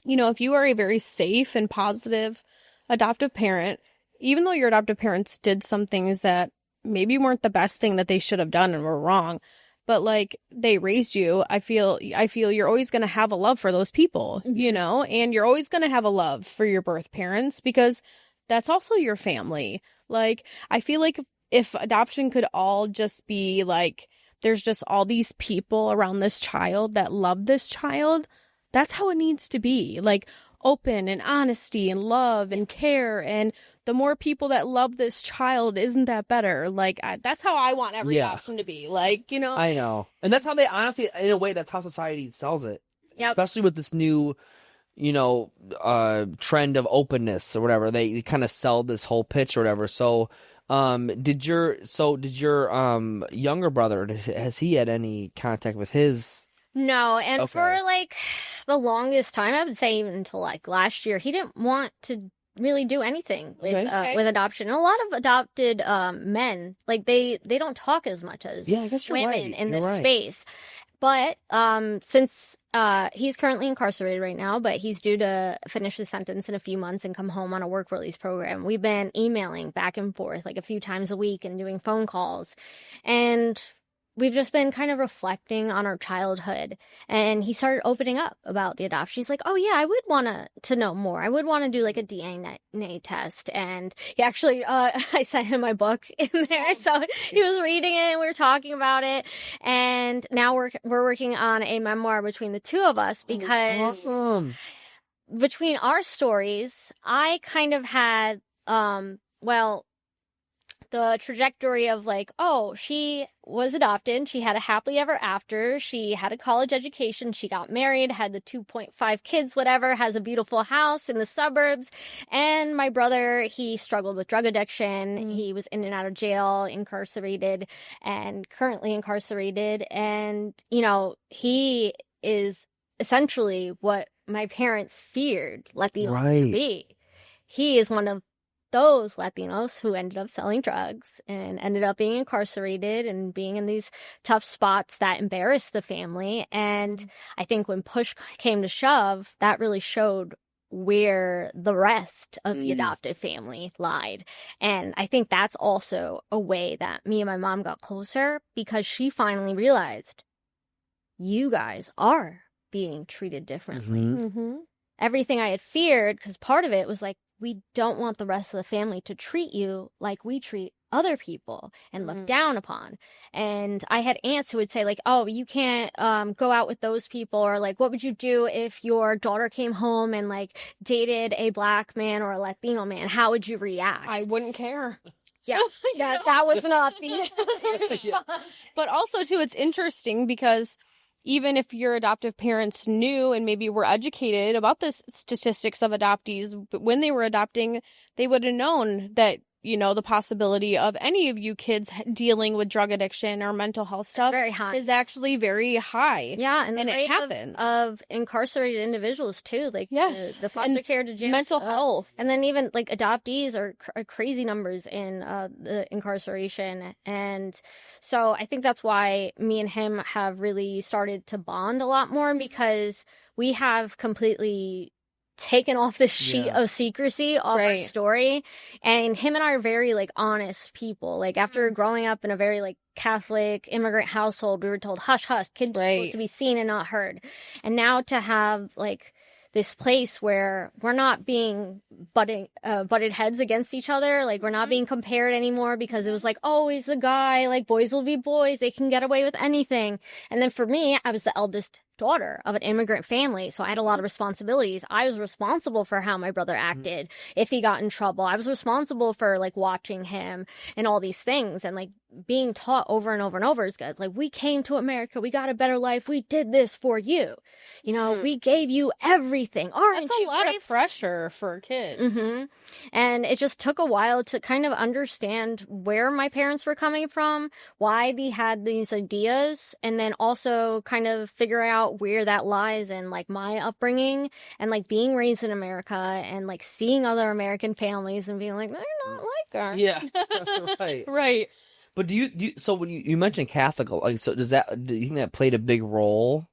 you know, if you are a very safe and positive adoptive parent, even though your adoptive parents did some things that maybe weren't the best thing that they should have done and were wrong, but, like, they raised you, I feel you're always going to have a love for those people, you know? And you're always going to have a love for your birth parents because that's also your family. Like, I feel like if adoption could all just be like, there's just all these people around this child that love this child, that's how it needs to be. Like, open and honesty and love and care. And the more people that love this child, isn't that better? Like, that's how I want every adoption to be. Like, you know. I know. And that's how they, honestly, in a way, that's how society sells it. Yep. Especially with this new, you know, trend of openness or whatever. They kind of sell this whole pitch or whatever. So, did your younger brother, has he had any contact with his? No, and for like the longest time, I would say even until like last year, he didn't want to really do anything with adoption. And a lot of adopted men, like they don't talk as much as women in this space. But since he's currently incarcerated right now, but he's due to finish his sentence in a few months and come home on a work release program, we've been emailing back and forth like a few times a week and doing phone calls. And we've just been kind of reflecting on our childhood. And he started opening up about the adoption. He's like, oh, yeah, I would want to know more. I would want to do like a DNA test. And he actually, I sent him my book in there. So he was reading it and we were talking about it. And now we're working on a memoir between the two of us because between our stories, I kind of had, the trajectory of like, oh, she was adopted. She had a happily ever after. She had a college education. She got married, had the 2.5 kids, whatever, has a beautiful house in the suburbs. And my brother, he struggled with drug addiction. He was in and out of jail, incarcerated, and currently incarcerated. And, you know, he is essentially what my parents feared Latino to be. He is one of those Latinos who ended up selling drugs and ended up being incarcerated and being in these tough spots that embarrassed the family. And I think when push came to shove, that really showed where the rest of the adoptive family lied. And I think that's also a way that me and my mom got closer because she finally realized you guys are being treated differently. Everything I had feared, because part of it was like, we don't want the rest of the family to treat you like we treat other people and look down upon. And I had aunts who would say like, oh, you can't go out with those people, or like, what would you do if your daughter came home and like dated a black man or a Latino man? How would you react? I wouldn't care. Yeah, that was not the But also too, it's interesting because even if your adoptive parents knew and maybe were educated about the statistics of adoptees, but when they were adopting, they would have known that, you know, the possibility of any of you kids dealing with drug addiction or mental health stuff is actually very high. Yeah, and it happens. Of incarcerated individuals too, like the foster care to jail, mental health, and then even like adoptees are crazy numbers in the incarceration. And so I think that's why me and him have really started to bond a lot more, because we have completely taken off this sheet of secrecy off our story. And him and I are very like honest people. Like after growing up in a very like Catholic immigrant household, we were told hush hush, kids are supposed to be seen and not heard. And now to have like this place where we're not being butted heads against each other. Like, we're not being compared anymore because it was like, oh, he's the guy. Like, boys will be boys. They can get away with anything. And then for me, I was the eldest daughter of an immigrant family, so I had a lot of responsibilities. I was responsible for how my brother acted if he got in trouble. I was responsible for like watching him and all these things, and like being taught over and over and over is good. Like, we came to America, we got a better life, we did this for you, you know, we gave you everything. Aren't That's a you lot grateful? of pressure for kids. And it just took a while to kind of understand where my parents were coming from, why they had these ideas, and then also kind of figure out where that lies in like my upbringing and like being raised in America and like seeing other American families and being like, they're not like us. Yeah, that's right. Right. But do you so when you mentioned Catholic, like, so do you think that played a big role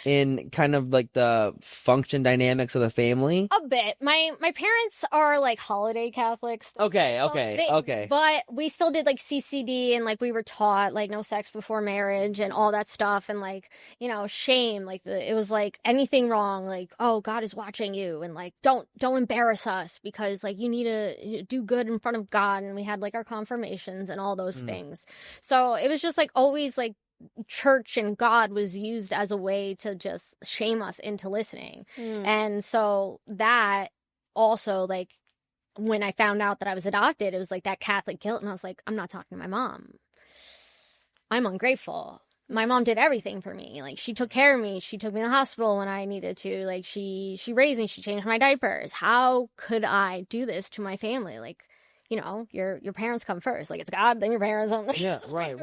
in kind of like the function dynamics of the family? A bit. My parents are like holiday Catholics. Okay. But we still did like CCD, and like we were taught like no sex before marriage and all that stuff, and like, you know, shame. Like it was like anything wrong, like, oh, God is watching you, and like don't embarrass us because like you need to do good in front of God. And we had like our confirmations and all those things. So it was just like always like church and God was used as a way to just shame us into listening. And so that also, like, when I found out that I was adopted, it was like that Catholic guilt, and I was like, I'm not talking to my mom. I'm ungrateful. My mom did everything for me. Like, she took care of me. She took me to the hospital when I needed to. Like, she raised me. She changed my diapers. How could I do this to my family? Like, you know, your parents come first. Like, it's God, then your parents. Yeah, right.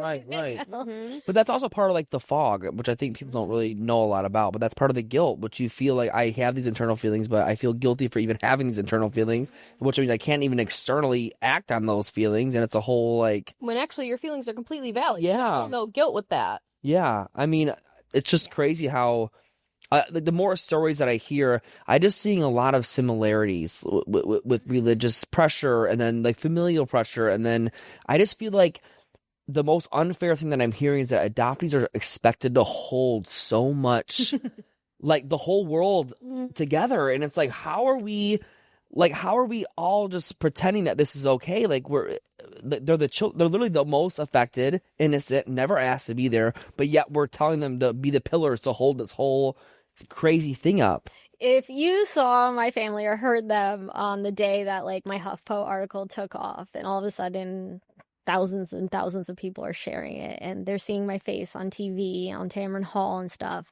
But that's also part of like the fog, which I think people don't really know a lot about. But that's part of the guilt, which you feel like I have these internal feelings, but I feel guilty for even having these internal feelings, which means I can't even externally act on those feelings. And it's a whole like, when actually your feelings are completely valid. Yeah. You should feel no guilt with that. Yeah, I mean, it's just crazy how the more stories that I hear, I just seeing a lot of similarities with religious pressure and then like familial pressure. And then I just feel like the most unfair thing that I'm hearing is that adoptees are expected to hold so much, like the whole world together. And it's like, how are we all just pretending that this is okay? Like they're literally the most affected, innocent, never asked to be there, but yet we're telling them to be the pillars to hold this whole crazy thing up. If you saw my family or heard them on the day that like my HuffPo article took off, and all of a sudden thousands and thousands of people are sharing it, and they're seeing my face on TV, on Tamron Hall and stuff,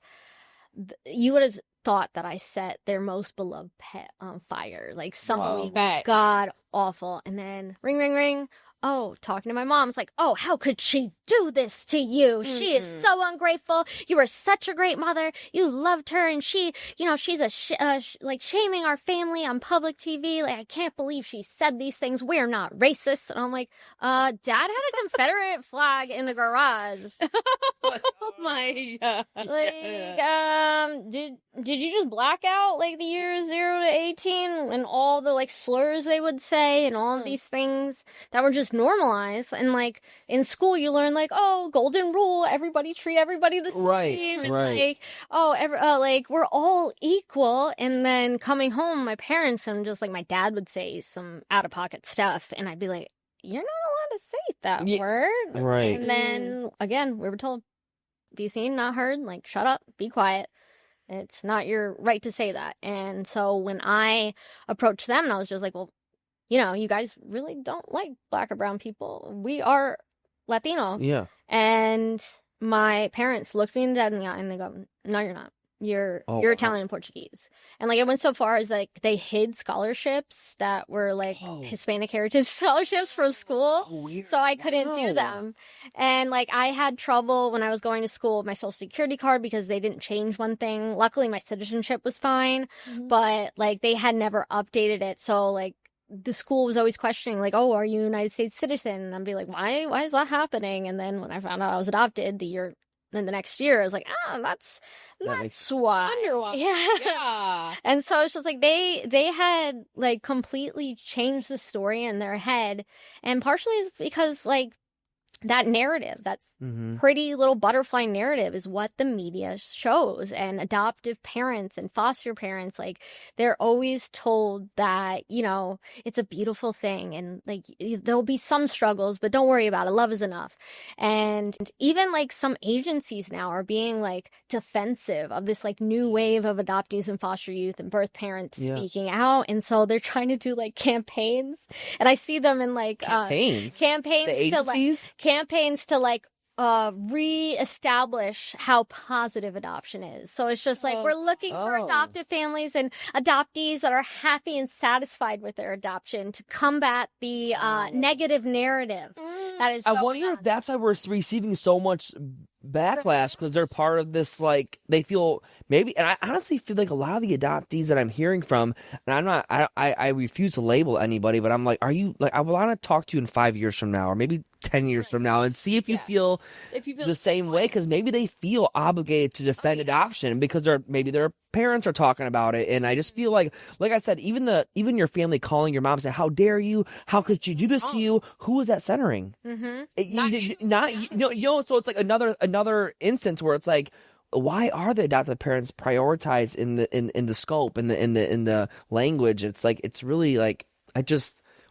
you would have thought that I set their most beloved pet on fire. Like something god awful. And then ring, ring, ring. Oh, talking to my mom. It's like, oh, how could she do this to you? She is so ungrateful. You were such a great mother. You loved her. And she, you know, she's like shaming our family on public TV. Like, I can't believe she said these things. We're not racist. And I'm like, Dad had a Confederate flag in the garage. Oh my God. Like, did you just black out like the years 0 to 18 and all the like slurs they would say and all of these things that were just normalized? And like in school you learn like, oh, golden rule, everybody treat everybody the same, and like, oh, like we're all equal. And then coming home, my parents and just like my dad would say some out of pocket stuff, and I'd be like, you're not allowed to say that word, right? And then again, we were told, be seen, not heard. Like, shut up, be quiet. It's not your right to say that. And so when I approached them, and I was just like, well, you know, you guys really don't like Black or brown people. We are Latino. Yeah. And my parents looked me dead in the eye and they go, no, you're not. You're Italian-Portuguese. And like it went so far as like they hid scholarships that were like Hispanic heritage scholarships from school. So I couldn't do them. And like I had trouble when I was going to school with my social security card because they didn't change one thing. Luckily my citizenship was fine, but like they had never updated it. So like the school was always questioning like, oh, are you a United States citizen? And I'd be like, why is that happening? And then when I found out I was adopted the year then the next year, I was like, that's why. Why. Yeah. And so it's just like they had like completely changed the story in their head. And partially it's because like that narrative, that's pretty little butterfly narrative is what the media shows. And adoptive parents and foster parents, like they're always told that, you know, it's a beautiful thing and like there'll be some struggles, but don't worry about it. Love is enough. And even like some agencies now are being like defensive of this like new wave of adoptees and foster youth and birth parents speaking out. And so they're trying to do like campaigns, and I see them in like campaigns to like reestablish how positive adoption is. So it's just like we're looking for adoptive families and adoptees that are happy and satisfied with their adoption to combat the negative narrative that is. I wonder if that's why we're receiving so much backlash, because they're part of this, like they feel maybe, and I honestly feel like a lot of the adoptees that I'm hearing from, and I refuse to label anybody, but I'm like, are you like, I want to talk to you in 5 years from now or maybe 10 years from now and see if you feel the same way, because maybe they feel obligated to defend adoption because maybe their parents are talking about it. And I just feel like I said, even your family calling your mom and saying, how dare you, how could you do this to you, who is that centering? So it's like another instance where it's like, why are the adoptive parents prioritized in the scope, in the language? It's like, it's really like,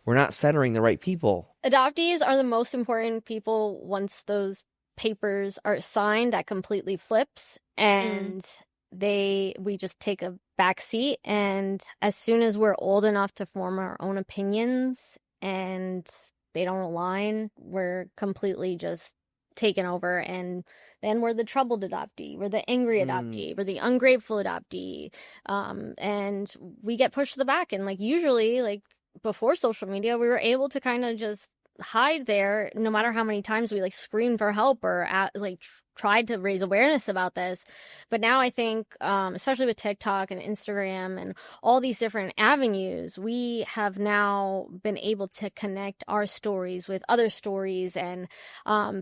we're not centering the right people. Adoptees are the most important people. Once those papers are signed, that completely flips, and we just take a back seat. And as soon as we're old enough to form our own opinions and they don't align, we're completely just taken over. And then we're the troubled adoptee, we're the angry adoptee, we're the ungrateful adoptee, and we get pushed to the back. And like usually, like before social media, we were able to kind of just hide there, no matter how many times we like screamed for help or tried to raise awareness about this. But now I think, especially with TikTok and Instagram and all these different avenues, we have now been able to connect our stories with other stories, and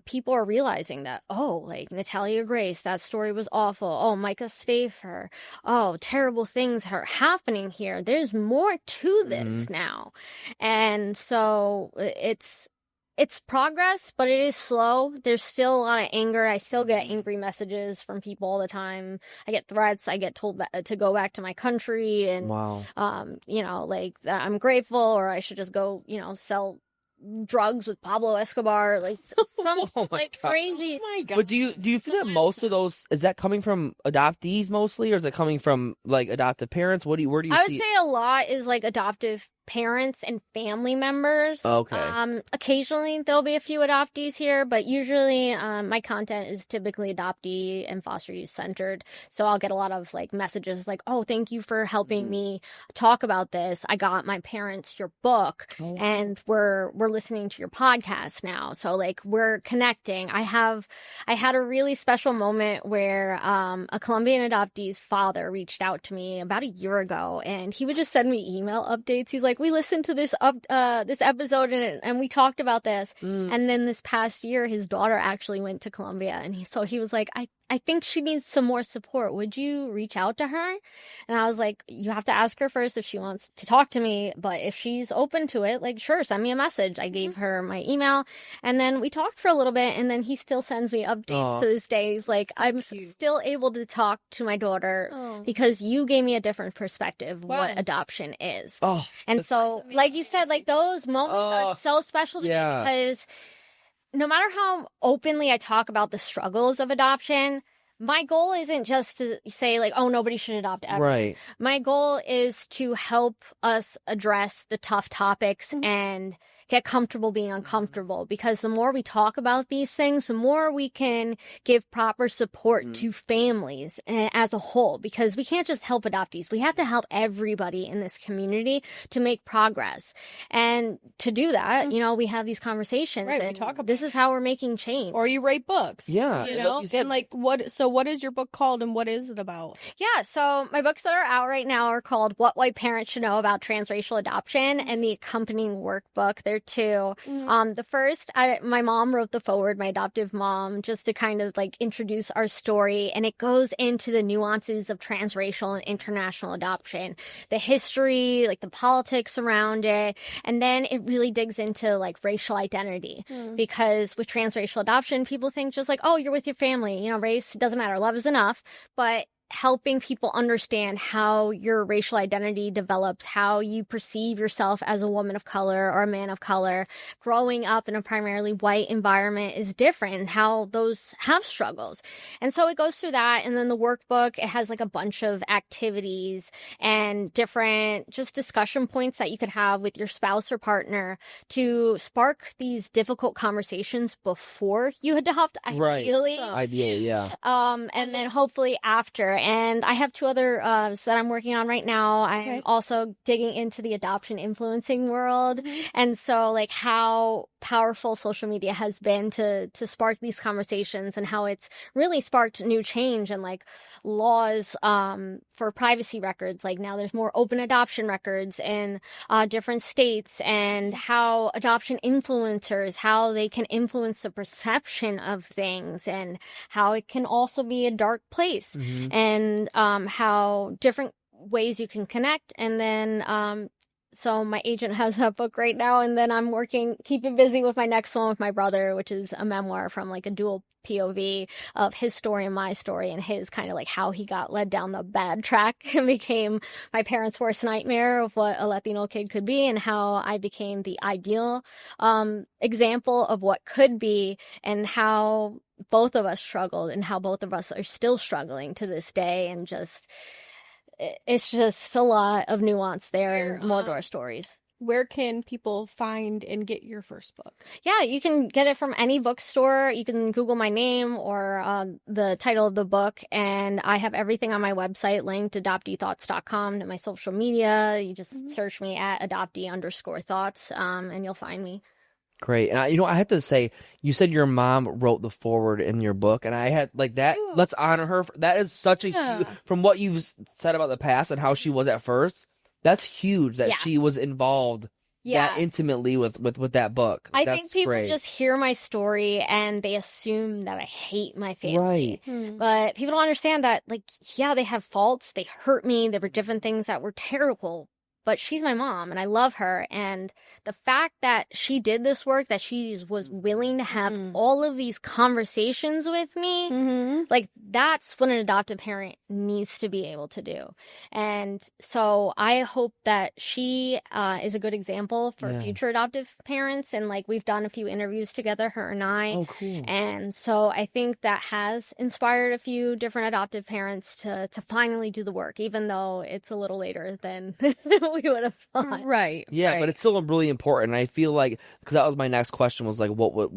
people are realizing that, like Natalia Grace, that story was awful. Micah Stafer, terrible things are happening here. There's more to this now. And so it's progress, but it is slow. There's still a lot of anger. I still get angry messages from people all the time. I get threats. I get told to go back to my country, and like I'm grateful, or I should just go, sell drugs with Pablo Escobar, like some crazy. Oh my God. But do you feel that most of those, is that coming from adoptees mostly, or is it coming from like adoptive parents? Where do you see? I would say a lot is like adoptive parents and family members. Okay. Occasionally there'll be a few adoptees here, but usually my content is typically adoptee and foster youth centered. So I'll get a lot of like messages like, thank you for helping me talk about this. I got my parents your book, and we're listening to your podcast now. So like we're connecting. I had a really special moment where a Colombian adoptee's father reached out to me about a year ago, and he would just send me email updates. He's like, we listened to this episode and we talked about this. And then this past year, his daughter actually went to Colombia, and he was like, I think she needs some more support. Would you reach out to her? And I was like, you have to ask her first if she wants to talk to me. But if she's open to it, like, sure, send me a message. I gave her my email, and then we talked for a little bit, and then he still sends me updates to this day. He's like, I'm still able to talk to my daughter because you gave me a different perspective what adoption is. And so, like you said, like those moments are so special to me, because no matter how openly I talk about the struggles of adoption, my goal isn't just to say like, nobody should adopt ever. Right. My goal is to help us address the tough topics and get comfortable being uncomfortable, because the more we talk about these things, the more we can give proper support to families as a whole, because we can't just help adoptees. We have to help everybody in this community to make progress. And to do that, we have these conversations, and we talk about this is how we're making change. Or you write books. Yeah. And like, what what is your book called and what is it about? Yeah, so my books that are out right now are called What White Parents Should Know About Transracial Adoption and the accompanying workbook. There too. The first, my mom wrote the foreword, my adoptive mom, just to kind of like introduce our story. And it goes into the nuances of transracial and international adoption, the history, like the politics around it. And then it really digs into like racial identity because with transracial adoption, people think just like, oh, you're with your family, you know, race doesn't matter. Love is enough. But helping people understand how your racial identity develops, how you perceive yourself as a woman of color or a man of color, growing up in a primarily white environment is different, and how those have struggles. And so it goes through that. And then the workbook, it has like a bunch of activities and different just discussion points that you could have with your spouse or partner to spark these difficult conversations before you adopt, ideally. Ideally, yeah. And then hopefully after. And I have two other that I'm working on right now. I'm also digging into the adoption influencing world. And so like how powerful social media has been to spark these conversations and how it's really sparked new change and like laws for privacy records. Like now there's more open adoption records in different states, and how adoption influencers, how they can influence the perception of things, and how it can also be a dark place. And how different ways you can connect. And then, so my agent has that book right now, and then I'm keeping busy with my next one with my brother, which is a memoir from like a dual POV of his story and my story, and his kind of like how he got led down the bad track and became my parents' worst nightmare of what a Latino kid could be, and how I became the ideal example of what could be, and how both of us struggled and how both of us are still struggling to this day. And just, it's just a lot of nuance there and more to our stories. Where can people find and get your first book? Yeah, you can get it from any bookstore. You can Google my name or the title of the book. And I have everything on my website linked, adopteethoughts.com, to my social media. You just search me at adoptee_thoughts, and you'll find me. Great. And I have to say, you said your mom wrote the foreword in your book, and I had like that. Let's honor her. That is such a huge, from what you've said about the past and how she was at first. That's huge that she was involved that intimately with that book. I think people just hear my story and they assume that I hate my family. Right. But people don't understand that, like, yeah, they have faults. They hurt me. There were different things that were terrible. But she's my mom, and I love her. And the fact that she did this work, that she was willing to have all of these conversations with me, like, that's what an adoptive parent needs to be able to do. And so I hope that she is a good example for future adoptive parents. And, like, we've done a few interviews together, her and I. Oh, cool. And so I think that has inspired a few different adoptive parents to finally do the work, even though it's a little later than we would have thought. Right. Yeah, right. but it's still really important. And I feel like, because that was my next question, was like, what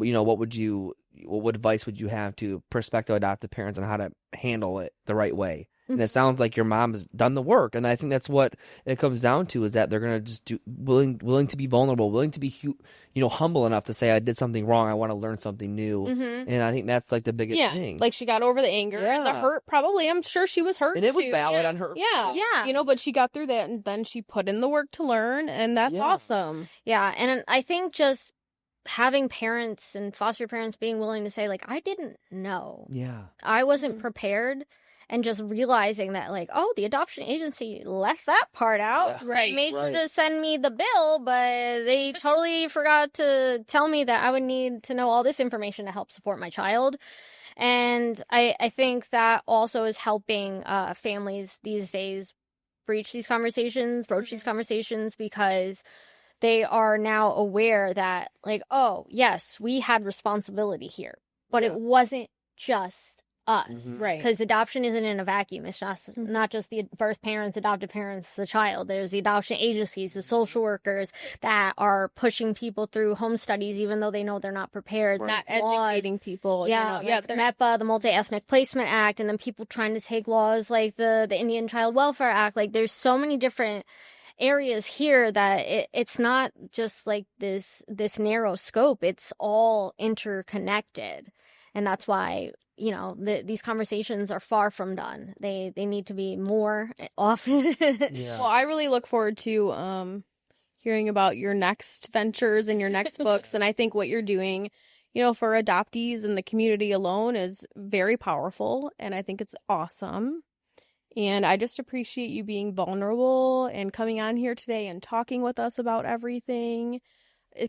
advice would you have to prospective adoptive parents on how to handle it the right way? And it sounds like your mom has done the work, and I think that's what it comes down to, is that they're gonna just willing to be vulnerable, willing to be humble enough to say, I did something wrong, I want to learn something new. And I think that's like the biggest thing. Like, she got over the anger and the hurt. Probably, I'm sure she was hurt, and it was too. valid on her. Yeah. But she got through that, and then she put in the work to learn, and that's awesome. Yeah, and I think just having parents and foster parents being willing to say, like, I didn't know. Yeah. I wasn't prepared. And just realizing that, like, oh, the adoption agency left that part out. Yeah. Right. They made sure to send me the bill, but they totally forgot to tell me that I would need to know all this information to help support my child. And I think that also is helping families these days broach these conversations, because they are now aware that, like, oh, yes, we had responsibility here, but it wasn't just us. Right. Because adoption isn't in a vacuum. It's just not just the birth parents, adoptive parents, the child. There's the adoption agencies, the social workers that are pushing people through home studies, even though they know they're not prepared. Not educating people. Yeah, like MEPA, the Multi-Ethnic Placement Act, and then people trying to take laws like the Indian Child Welfare Act. Like, there's so many different areas here that it's not just like this narrow scope. It's all interconnected. And that's why, these conversations are far from done. They need to be more often. Yeah. Well, I really look forward to hearing about your next ventures and your next books. And I think what you're doing, for adoptees and the community alone is very powerful. And I think it's awesome. And I just appreciate you being vulnerable and coming on here today and talking with us about everything.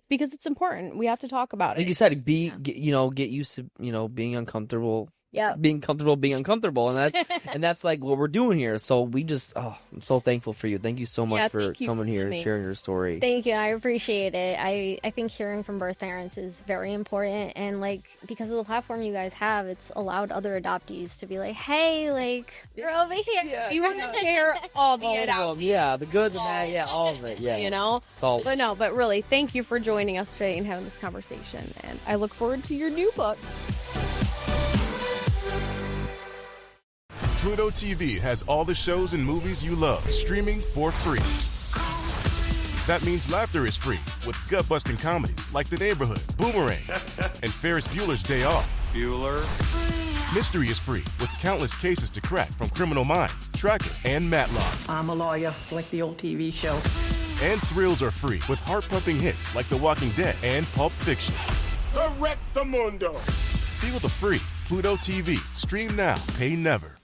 Because it's important. We have to talk about it. Like you said, get used to, being uncomfortable. Yeah. Being comfortable, being uncomfortable. And that's like what we're doing here. So we just, I'm so thankful for you. Thank you so much for coming here and sharing your story. Thank you. I appreciate it. I think hearing from birth parents is very important. And because of the platform you guys have, it's allowed other adoptees to be like, hey, you're over here. Yeah. You want to share all the adoptees. Yeah, the good, the bad, yeah, all of it. Yeah. But really, thank you for joining us today and having this conversation. And I look forward to your new book. Pluto TV has all the shows and movies you love streaming for free. That means laughter is free with gut-busting comedies like The Neighborhood, Boomerang, and Ferris Bueller's Day Off. Bueller. Mystery is free with countless cases to crack from Criminal Minds, Tracker, and Matlock. I'm a lawyer, like the old TV show. And thrills are free with heart-pumping hits like The Walking Dead and Pulp Fiction. Correctamundo. Feel the free Pluto TV. Stream now, pay never.